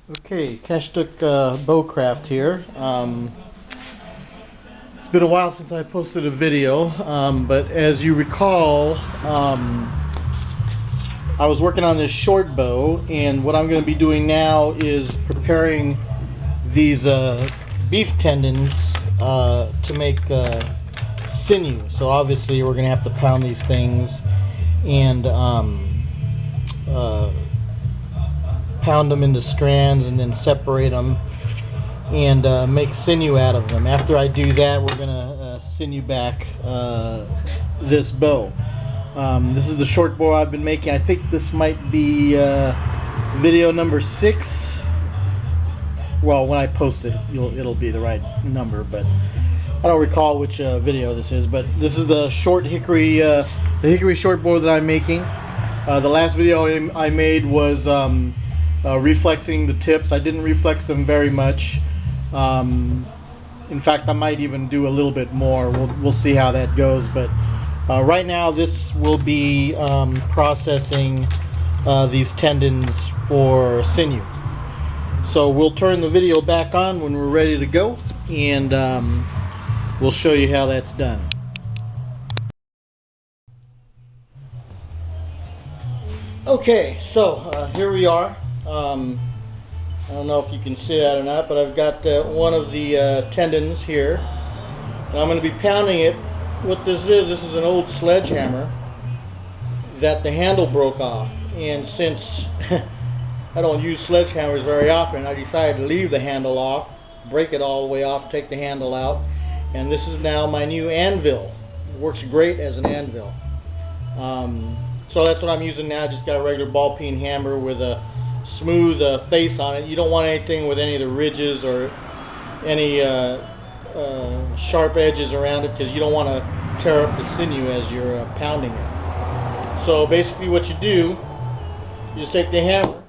Okay, Cashtook Bowcraft here. It's been a while since I posted a video, but as you recall, I was working on this short bow, and what I'm going to be doing now is preparing these beef tendons to make sinew. So obviously we're going to have to pound these things and pound them into strands and then separate them and make sinew out of them. After I do that, we're gonna sinew back this bow. This is the short bow I've been making. I think this might be video number 6. Well, when I post it, it'll be the right number, but I don't recall which video this is. But this is the short hickory, the hickory short bow that I'm making. The last video I made was reflexing the tips. I didn't reflex them very much. In fact, I might even do a little bit more. We'll see how that goes. But right now, this will be processing these tendons for sinew. So we'll turn the video back on when we're ready to go, and we'll show you how that's done. Okay, so here we are. I don't know if you can see that or not, but I've got one of the tendons here, and I'm going to be pounding it. What this is an old sledgehammer that the handle broke off, and since I don't use sledgehammers very often, I decided to leave the handle off, break it all the way off, take the handle out, and this is now my new anvil. It works great as an anvil. So that's what I'm using now. Just got a regular ball peen hammer with a smooth face on it. You don't want anything with any of the ridges or any sharp edges around it, because you don't want to tear up the sinew as you're pounding it. So basically what you do, you just take the hammer,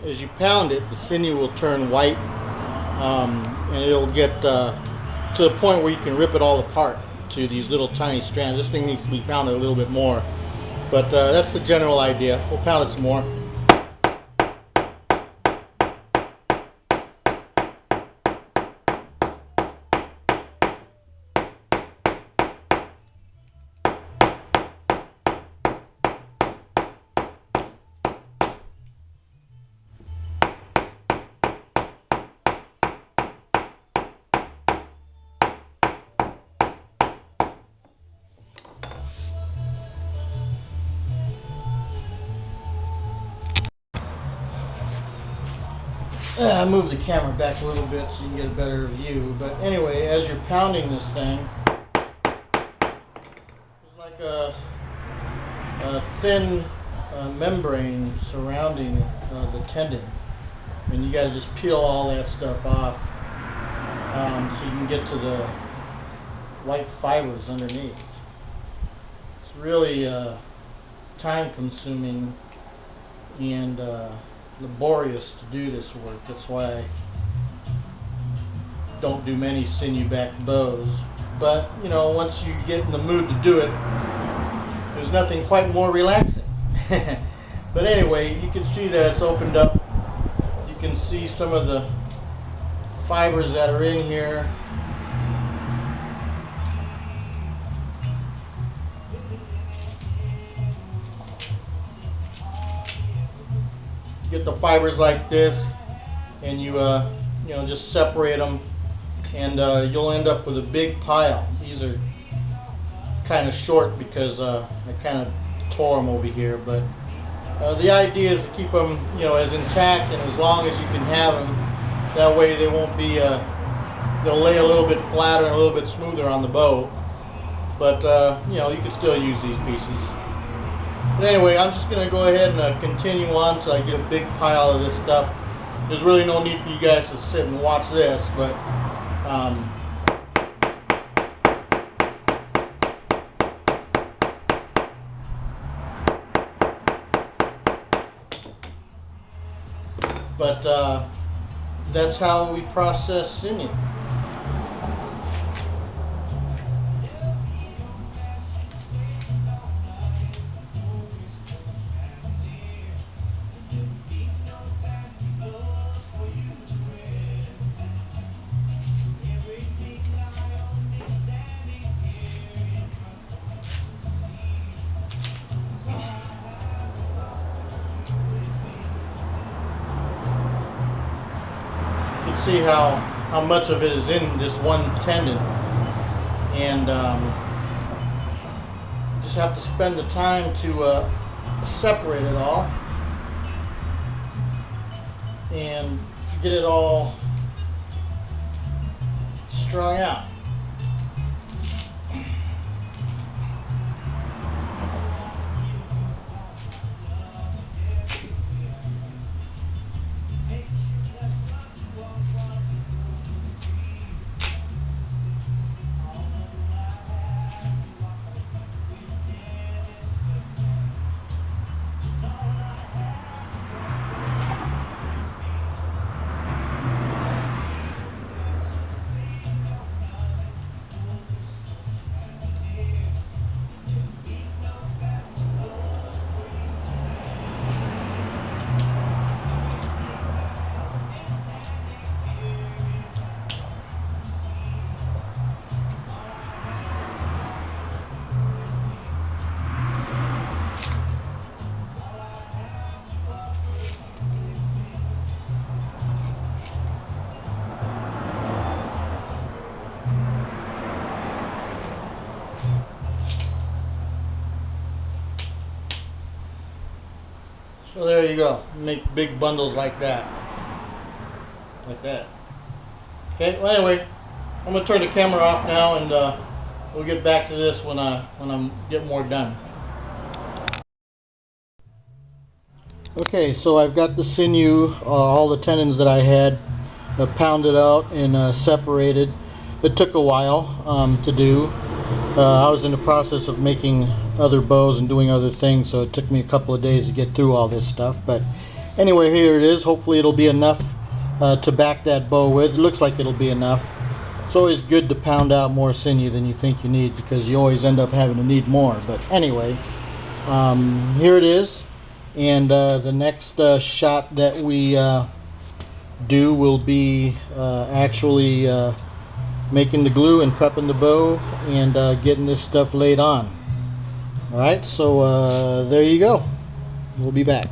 as you pound it, the sinew will turn white, and it'll get to the point where you can rip it all apart to these little tiny strands. This thing needs to be pounded a little bit more, but that's the general idea. We'll pound it some more. I move the camera back a little bit so you can get a better view. But anyway, as you're pounding this thing, it's like a thin membrane surrounding the tendon, and you got to just peel all that stuff off so you can get to the white fibers underneath. It's really time-consuming and laborious to do this work. That's why I don't do many sinew back bows. But you know, once you get in the mood to do it, there's nothing quite more relaxing. But anyway, you can see that it's opened up. You can see some of the fibers that are in here. Get the fibers like this, and you know, just separate them, and you'll end up with a big pile. These are kind of short because I kind of tore them over here, but the idea is to keep them, you know, as intact and as long as you can have them. That way they won't be they'll lay a little bit flatter and a little bit smoother on the bow, but you know, you can still use these pieces. But anyway, I'm just going to go ahead and continue on till I get a big pile of this stuff. There's really no need for you guys to sit and watch this, but that's how we process sinew. See how much of it is in this one tendon, and just have to spend the time to separate it all and get it all strung out. So there you go. Make big bundles like that. Like that. Okay, well anyway, I'm going to turn the camera off now, and we'll get back to this when I'm get more done. Okay, so I've got the sinew, all the tendons that I had pounded out and separated. It took a while to do. I was in the process of making other bows and doing other things, so it took me a couple of days to get through all this stuff. But anyway, here it is. Hopefully it'll be enough to back that bow with. It looks like it'll be enough. It's always good to pound out more sinew than you think you need, because you always end up having to need more. But anyway, here it is. And the next shot that we do will be actually making the glue and prepping the bow and getting this stuff laid on. Alright, so there you go. We'll be back.